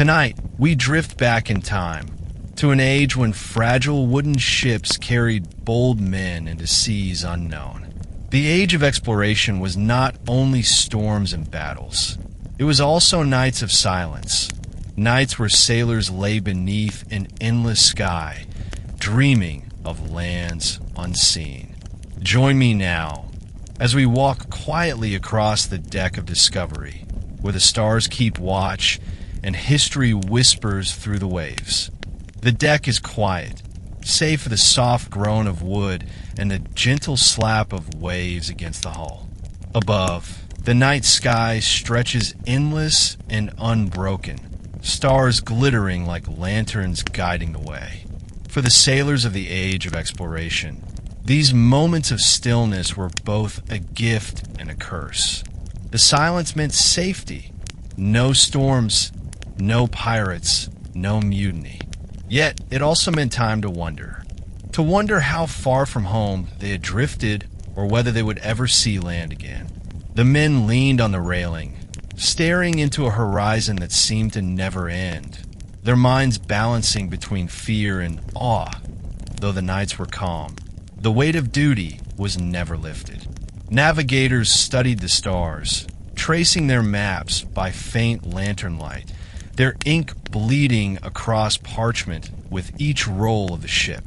Tonight, we drift back in time to an age when fragile wooden ships carried bold men into seas unknown. The age of exploration was not only storms and battles. It was also nights of silence, nights where sailors lay beneath an endless sky, dreaming of lands unseen. Join me now as we walk quietly across the deck of Discovery, where the stars keep watch and history whispers through the waves. The deck is quiet, save for the soft groan of wood and the gentle slap of waves against the hull. Above, the night sky stretches endless and unbroken, stars glittering like lanterns guiding the way. For the sailors of the age of exploration, these moments of stillness were both a gift and a curse. The silence meant safety. No storms, no pirates, no mutiny. Yet, it also meant time to wonder. To wonder how far from home they had drifted or whether they would ever see land again. The men leaned on the railing, staring into a horizon that seemed to never end, their minds balancing between fear and awe. Though the nights were calm, the weight of duty was never lifted. Navigators studied the stars, tracing their maps by faint lantern light, their ink bleeding across parchment with each roll of the ship.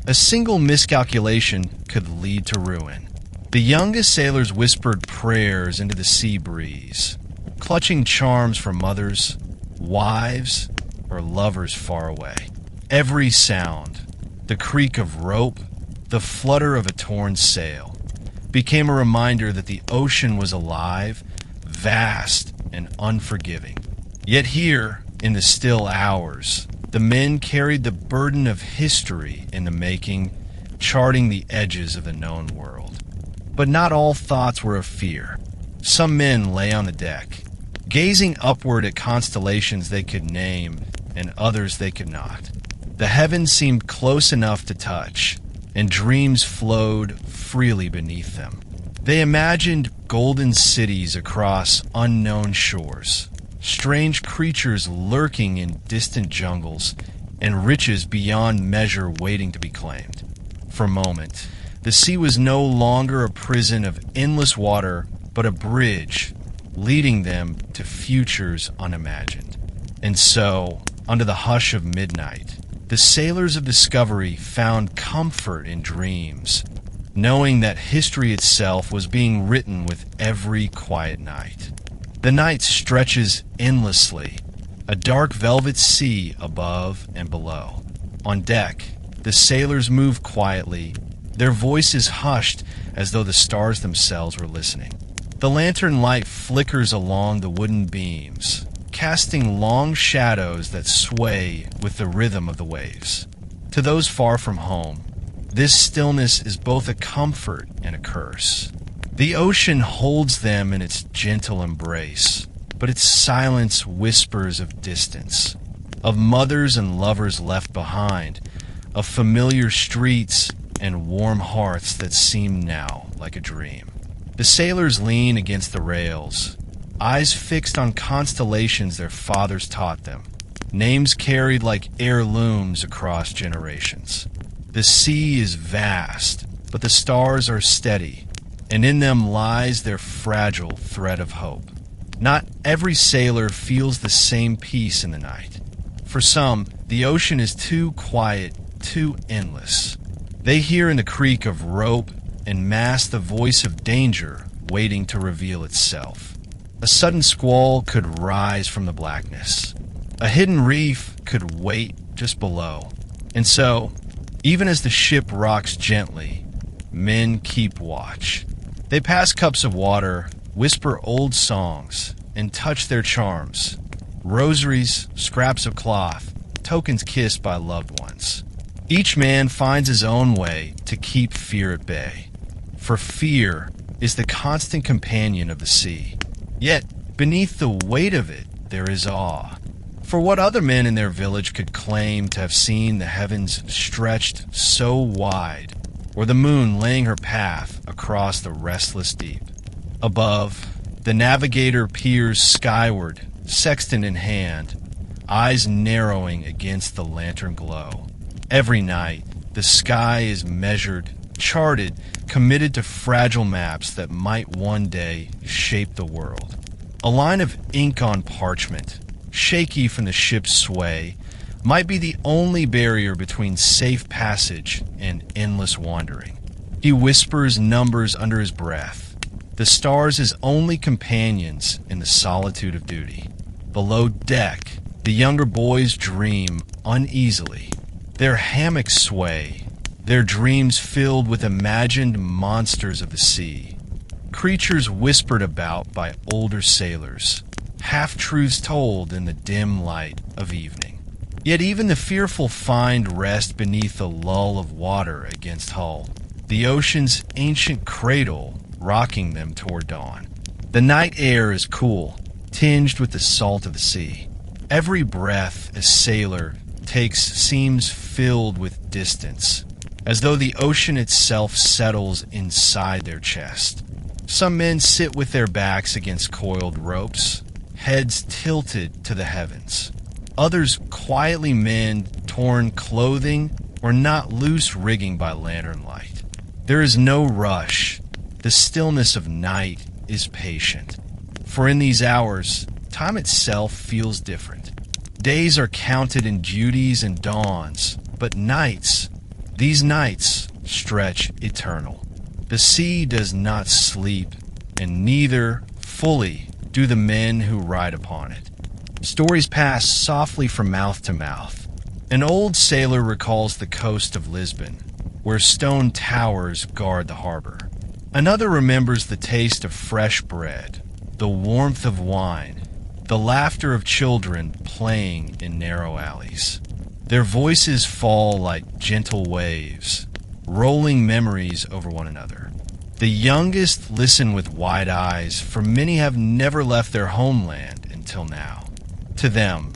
A single miscalculation could lead to ruin. The youngest sailors whispered prayers into the sea breeze, clutching charms for mothers, wives, or lovers far away. Every sound, the creak of rope, the flutter of a torn sail, became a reminder that the ocean was alive, vast, and unforgiving. Yet here, in the still hours, the men carried the burden of history in the making, charting the edges of the known world. But not all thoughts were of fear. Some men lay on the deck, gazing upward at constellations they could name and others they could not. The heavens seemed close enough to touch, and dreams flowed freely beneath them. They imagined golden cities across unknown shores, strange creatures lurking in distant jungles, and riches beyond measure waiting to be claimed. For a moment, the sea was no longer a prison of endless water, but a bridge leading them to futures unimagined. And so, under the hush of midnight, the sailors of Discovery found comfort in dreams, knowing that history itself was being written with every quiet night. The night stretches endlessly, a dark velvet sea above and below. On deck, the sailors move quietly, their voices hushed as though the stars themselves were listening. The lantern light flickers along the wooden beams, casting long shadows that sway with the rhythm of the waves. To those far from home, this stillness is both a comfort and a curse. The ocean holds them in its gentle embrace, but its silence whispers of distance, of mothers and lovers left behind, of familiar streets and warm hearts that seem now like a dream. The sailors lean against the rails, eyes fixed on constellations their fathers taught them, names carried like heirlooms across generations. The sea is vast, but the stars are steady, and in them lies their fragile thread of hope. Not every sailor feels the same peace in the night. For some, the ocean is too quiet, too endless. They hear in the creak of rope and mast the voice of danger waiting to reveal itself. A sudden squall could rise from the blackness. A hidden reef could wait just below. And so, even as the ship rocks gently, men keep watch. They pass cups of water, whisper old songs, and touch their charms. Rosaries, scraps of cloth, tokens kissed by loved ones. Each man finds his own way to keep fear at bay. For fear is the constant companion of the sea. Yet, beneath the weight of it, there is awe. For what other men in their village could claim to have seen the heavens stretched so wide, or the moon laying her path across the restless deep? Above, the navigator peers skyward, sextant in hand, eyes narrowing against the lantern glow. Every night, the sky is measured, charted, committed to fragile maps that might one day shape the world. A line of ink on parchment, shaky from the ship's sway, might be the only barrier between safe passage and endless wandering. He whispers numbers under his breath, the stars his only companions in the solitude of duty. Below deck, the younger boys dream uneasily. Their hammocks sway, their dreams filled with imagined monsters of the sea, creatures whispered about by older sailors, half-truths told in the dim light of evening. Yet even the fearful find rest beneath the lull of water against hull, the ocean's ancient cradle rocking them toward dawn. The night air is cool, tinged with the salt of the sea. Every breath a sailor takes seems filled with distance, as though the ocean itself settles inside their chest. Some men sit with their backs against coiled ropes, heads tilted to the heavens. Others quietly mend torn clothing or knot loose rigging by lantern light. There is no rush. The stillness of night is patient. For in these hours, time itself feels different. Days are counted in duties and dawns, but nights, these nights, stretch eternal. The sea does not sleep, and neither, fully, do the men who ride upon it. Stories pass softly from mouth to mouth. An old sailor recalls the coast of Lisbon, where stone towers guard the harbor. Another remembers the taste of fresh bread, the warmth of wine, the laughter of children playing in narrow alleys. Their voices fall like gentle waves, rolling memories over one another. The youngest listen with wide eyes, for many have never left their homeland until now. To them,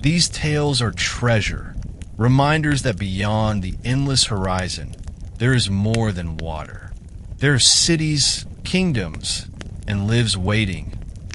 these tales are treasure, reminders that beyond the endless horizon, there is more than water. There are cities, kingdoms, and lives waiting,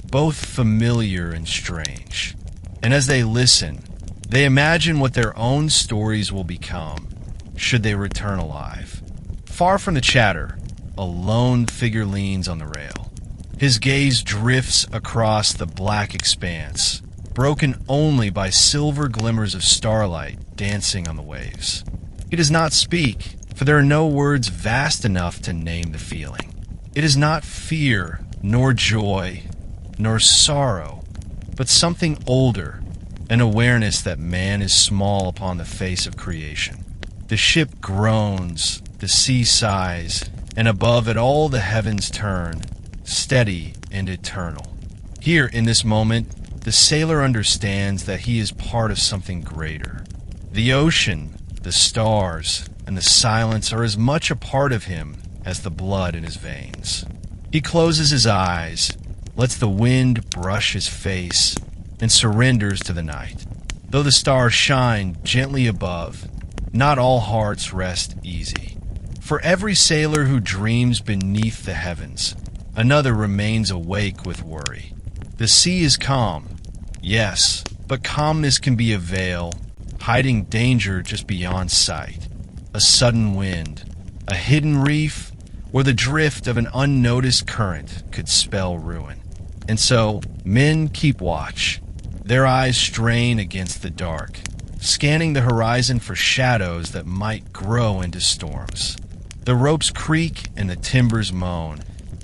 both familiar and strange. And as they listen, they imagine what their own stories will become, should they return alive. Far from the chatter, a lone figure leans on the rail. His gaze drifts across the black expanse, broken only by silver glimmers of starlight dancing on the waves. He does not speak, for there are no words vast enough to name the feeling. It is not fear, nor joy, nor sorrow, but something older, an awareness that man is small upon the face of creation. The ship groans, the sea sighs, and above it all the heavens turn, steady and eternal. Here, in this moment, the sailor understands that he is part of something greater. The ocean, the stars, and the silence are as much a part of him as the blood in his veins. He closes his eyes, lets the wind brush his face, and surrenders to the night. Though the stars shine gently above, not all hearts rest easy. For every sailor who dreams beneath the heavens, another remains awake with worry. The sea is calm, yes, but calmness can be a veil, hiding danger just beyond sight. A sudden wind, a hidden reef, or the drift of an unnoticed current could spell ruin. And so, men keep watch. Their eyes strain against the dark, scanning the horizon for shadows that might grow into storms. The ropes creak and the timbers moan,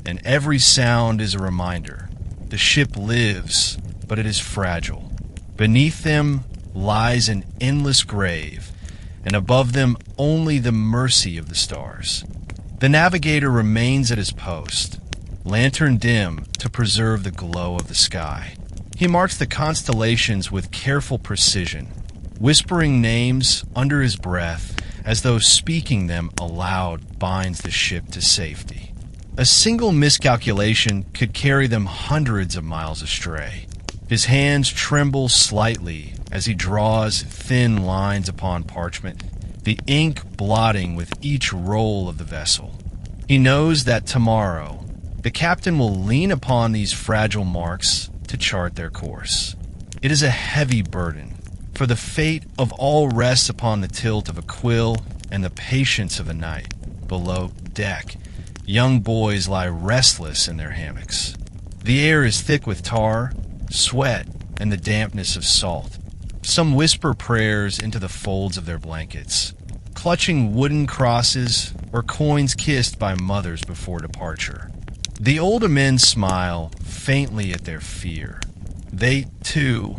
and every sound is a reminder. The ship lives, but it is fragile. Beneath them lies an endless grave, and above them only the mercy of the stars. The navigator remains at his post, lantern dim to preserve the glow of the sky. He marks the constellations with careful precision, whispering names under his breath as though speaking them aloud binds the ship to safety. A single miscalculation could carry them hundreds of miles astray. His hands tremble slightly as he draws thin lines upon parchment, the ink blotting with each roll of the vessel. He knows that tomorrow, the captain will lean upon these fragile marks to chart their course. It is a heavy burden, For the fate of all rests upon the tilt of a quill and the patience of a night. Below deck, young boys lie restless in their hammocks. The air is thick with tar, sweat, and the dampness of salt. Some whisper prayers into the folds of their blankets, clutching wooden crosses or coins kissed by mothers before departure. The older men smile faintly at their fear. They, too,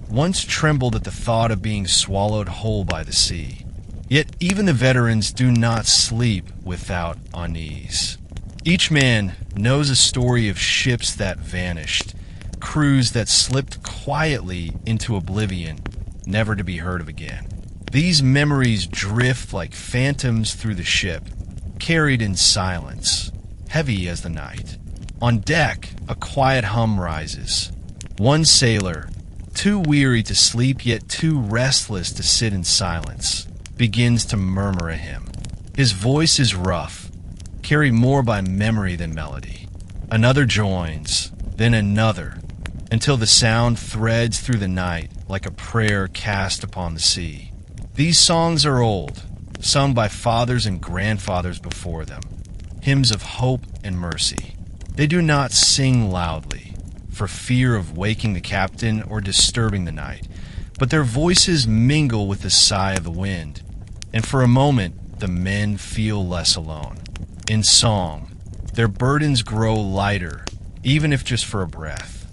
once trembled at the thought of being swallowed whole by the sea. Yet even the veterans do not sleep without unease. Each man knows a story of ships that vanished, crews that slipped quietly into oblivion, never to be heard of again. These memories drift like phantoms through the ship, carried in silence, heavy as the night. On deck, a quiet hum rises. One sailor, too weary to sleep yet too restless to sit in silence, begins to murmur a hymn. His voice is rough, carried more by memory than melody. Another joins, then another, until the sound threads through the night like a prayer cast upon the sea. These songs are old, sung by fathers and grandfathers before them, hymns of hope and mercy. They do not sing loudly, for fear of waking the captain or disturbing the night, but their voices mingle with the sigh of the wind, and for a moment the men feel less alone. In song, their burdens grow lighter, even if just for a breath.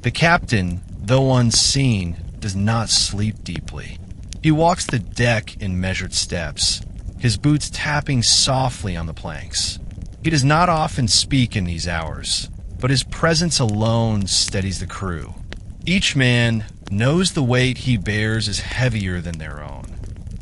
The captain, though unseen, does not sleep deeply. He walks the deck in measured steps, his boots tapping softly on the planks. He does not often speak in these hours, but his presence alone steadies the crew. Each man knows the weight he bears is heavier than their own.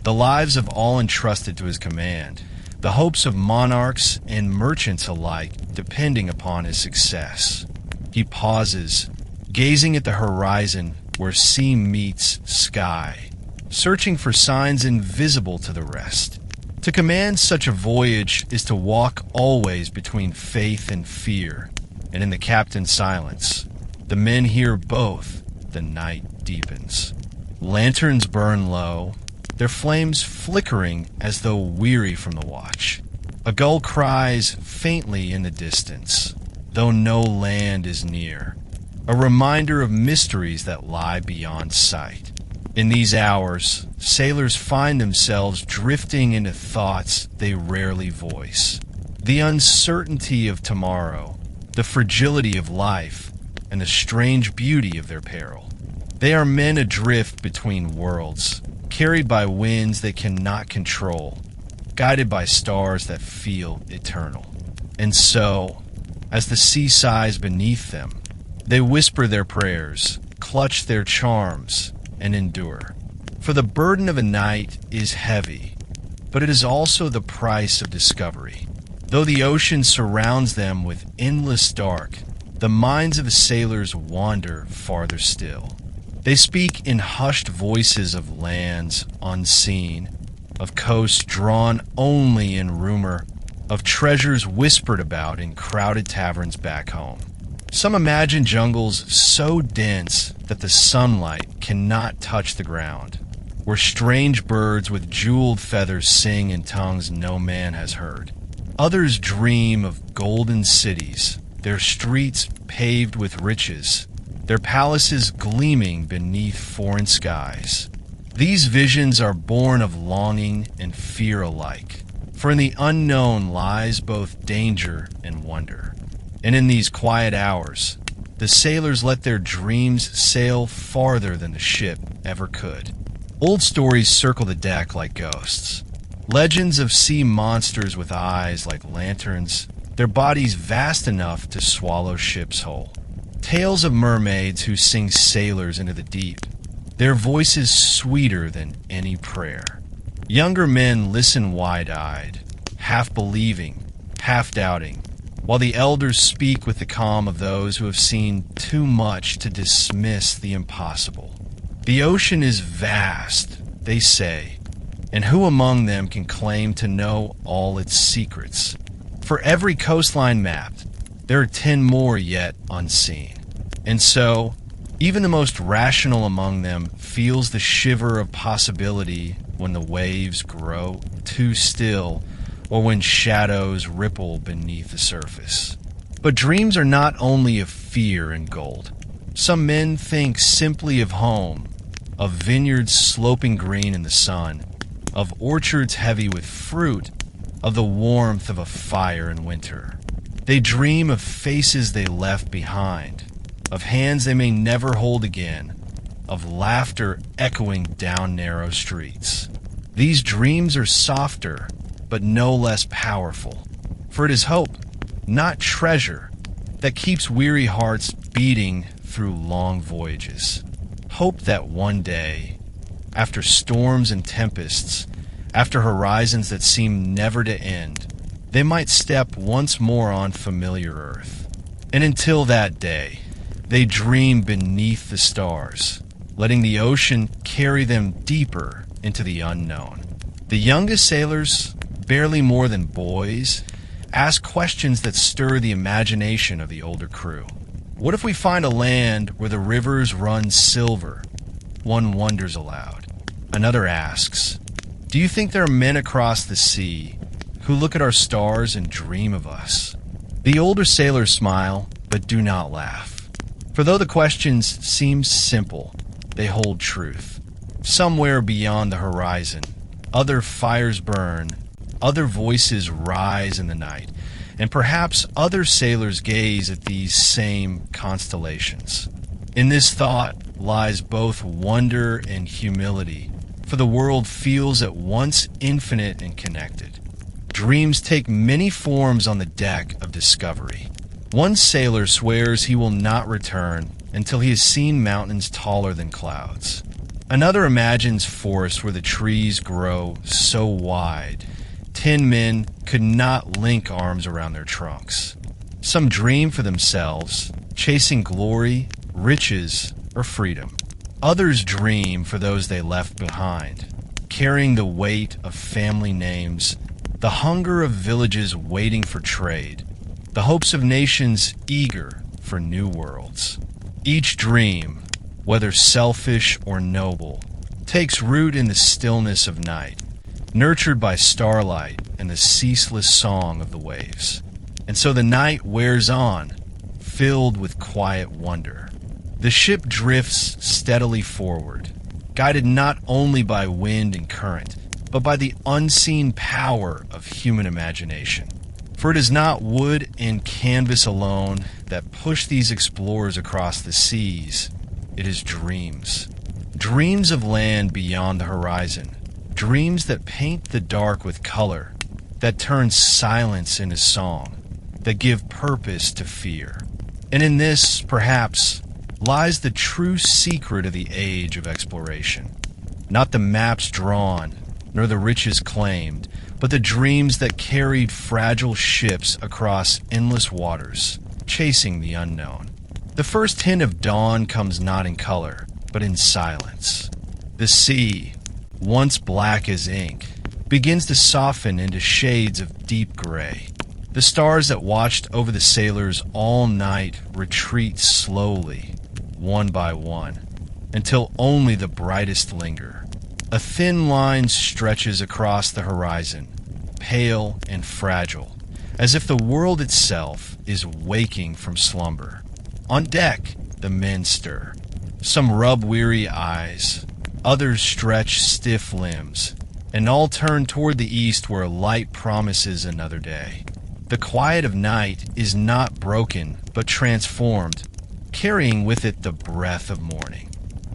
The lives of all entrusted to his command, the hopes of monarchs and merchants alike depending upon his success. He pauses, gazing at the horizon where sea meets sky, searching for signs invisible to the rest. To command such a voyage is to walk always between faith and fear, and in the captain's silence, the men hear both. The night deepens. Lanterns burn low, their flames flickering as though weary from the watch. A gull cries faintly in the distance, though no land is near, a reminder of mysteries that lie beyond sight. In these hours, sailors find themselves drifting into thoughts they rarely voice. The uncertainty of tomorrow, the fragility of life, and the strange beauty of their peril. They are men adrift between worlds, carried by winds they cannot control, guided by stars that feel eternal. And so, as the sea sighs beneath them, they whisper their prayers, clutch their charms, and endure. For the burden of a night is heavy, but it is also the price of discovery. Though the ocean surrounds them with endless dark, the minds of the sailors wander farther still. They speak in hushed voices of lands unseen, of coasts drawn only in rumor, of treasures whispered about in crowded taverns back home. Some imagine jungles so dense that the sunlight cannot touch the ground, where strange birds with jeweled feathers sing in tongues no man has heard. Others dream of golden cities, their streets paved with riches, their palaces gleaming beneath foreign skies. These visions are born of longing and fear alike, for in the unknown lies both danger and wonder. And in these quiet hours, the sailors let their dreams sail farther than the ship ever could. Old stories circle the deck like ghosts. Legends of sea monsters with eyes like lanterns, their bodies vast enough to swallow ships whole. Tales of mermaids who sing sailors into the deep, their voices sweeter than any prayer. Younger men listen wide-eyed, half believing, half doubting, while the elders speak with the calm of those who have seen too much to dismiss the impossible. The ocean is vast, they say, and who among them can claim to know all its secrets? For every coastline mapped, there are 10 more yet unseen. And so, Even the most rational among them feels the shiver of possibility when the waves grow too still or when shadows ripple beneath the surface. But dreams are not only of fear and gold. Some men think simply of home, of vineyards sloping green in the sun, of orchards heavy with fruit, of the warmth of a fire in winter. They dream of faces they left behind, of hands they may never hold again, of laughter echoing down narrow streets. These dreams are softer, but no less powerful, for it is hope, not treasure, that keeps weary hearts beating through long voyages. Hope that one day, after storms and tempests, after horizons that seem never to end, they might step once more on familiar earth. And until that day, they dream beneath the stars, letting the ocean carry them deeper into the unknown. The youngest sailors, barely more than boys, ask questions that stir the imagination of the older crew. What if we find a land where the rivers run silver? One wonders aloud. Another asks, do you think there are men across the sea who look at our stars and dream of us? The older sailors smile, but do not laugh. For though the questions seem simple, they hold truth. Somewhere beyond the horizon, other fires burn, other voices rise in the night, and perhaps other sailors gaze at these same constellations. In this thought lies both wonder and humility, for the world feels at once infinite and connected. Dreams take many forms on the deck of discovery. One sailor swears he will not return until he has seen mountains taller than clouds. Another imagines forests where the trees grow so wide 10 men could not link arms around their trunks. Some dream for themselves, chasing glory, riches, or freedom. Others dream for those they left behind, carrying the weight of family names, the hunger of villages waiting for trade, the hopes of nations eager for new worlds. Each dream, whether selfish or noble, takes root in the stillness of night, nurtured by starlight and the ceaseless song of the waves. And so the night wears on, filled with quiet wonder. The ship drifts steadily forward, guided not only by wind and current, but by the unseen power of human imagination. For it is not wood and canvas alone that push these explorers across the seas. It is dreams. Dreams of land beyond the horizon. Dreams that paint the dark with color, that turn silence into song, that give purpose to fear. And in this, perhaps, lies the true secret of the age of exploration. Not the maps drawn, nor the riches claimed, but the dreams that carried fragile ships across endless waters, chasing the unknown. The first hint of dawn comes not in color, but in silence. The sea, once black as ink, begins to soften into shades of deep gray. The stars that watched over the sailors all night retreat slowly, one by one, until only the brightest linger. A thin line stretches across the horizon, pale and fragile, as if the world itself is waking from slumber. On deck, the men stir. Some rub weary eyes, others stretch stiff limbs, and all turn toward the east where light promises another day. The quiet of night is not broken, but transformed, carrying with it the breath of morning.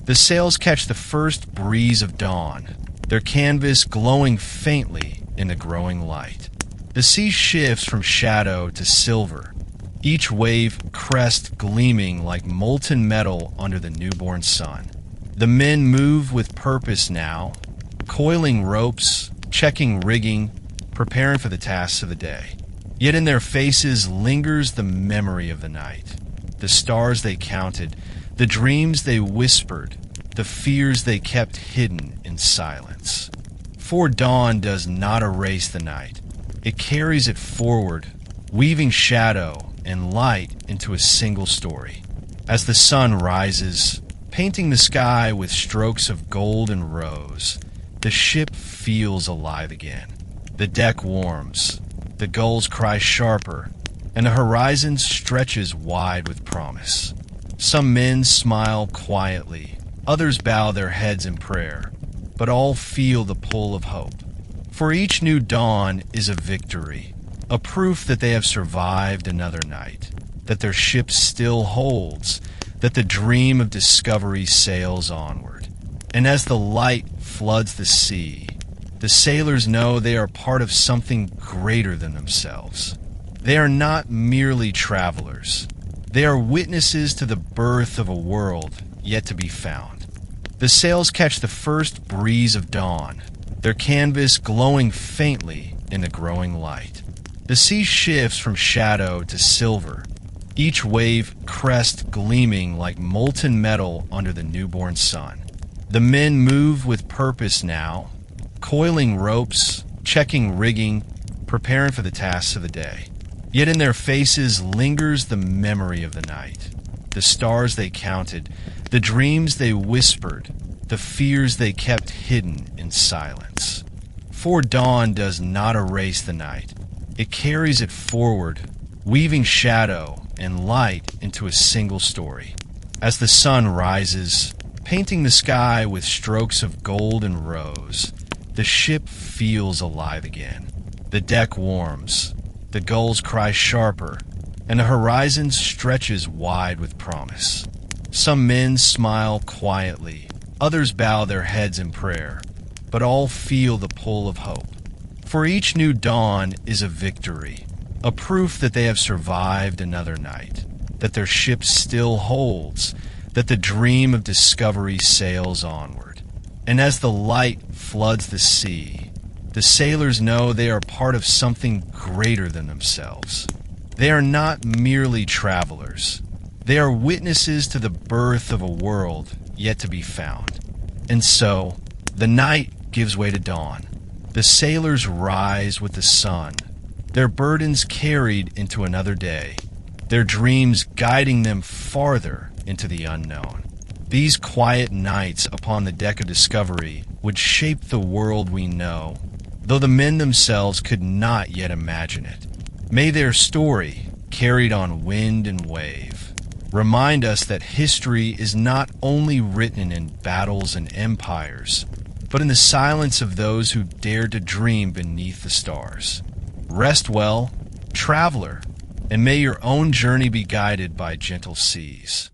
The sails catch the first breeze of dawn, their canvas glowing faintly in the growing light. The sea shifts from shadow to silver, each wave crest gleaming like molten metal under the newborn sun. The men move with purpose now, coiling ropes, checking rigging, preparing for the tasks of the day. Yet in their faces lingers the memory of the night, the stars they counted, the dreams they whispered, the fears they kept hidden in silence. For dawn does not erase the night. It carries it forward, weaving shadow and light into a single story. As the sun rises, painting the sky with strokes of gold and rose, the ship feels alive again. The deck warms, the gulls cry sharper, and the horizon stretches wide with promise. Some men smile quietly, others bow their heads in prayer, but all feel the pull of hope. For each new dawn is a victory, a proof that they have survived another night, that their ship still holds, that the dream of discovery sails onward. And as the light floods the sea, the sailors know they are part of something greater than themselves. They are not merely travelers. They are witnesses to the birth of a world yet to be found. The sails catch the first breeze of dawn, their canvas glowing faintly in the growing light. The sea shifts from shadow to silver, each wave crest gleaming like molten metal under the newborn sun. The men move with purpose now, coiling ropes, checking rigging, preparing for the tasks of the day. Yet in their faces lingers the memory of the night, the stars they counted, the dreams they whispered, the fears they kept hidden in silence. For dawn does not erase the night. It carries it forward, weaving shadow and light into a single story. As the sun rises, painting the sky with strokes of gold and rose, the ship feels alive again. The deck warms, the gulls cry sharper, and the horizon stretches wide with promise. Some men smile quietly, others bow their heads in prayer, but all feel the pull of hope. For each new dawn is a victory, a proof that they have survived another night, that their ship still holds, that the dream of discovery sails onward. And as the light floods the sea, the sailors know they are part of something greater than themselves. They are not merely travelers. They are witnesses to the birth of a world yet to be found. And so, the night gives way to dawn. The sailors rise with the sun, their burdens carried into another day, their dreams guiding them farther into the unknown. These quiet nights upon the deck of Discovery would shape the world we know, though the men themselves could not yet imagine it. May their story, carried on wind and wave, remind us that history is not only written in battles and empires, but in the silence of those who dared to dream beneath the stars. Rest well, traveler, and may your own journey be guided by gentle seas.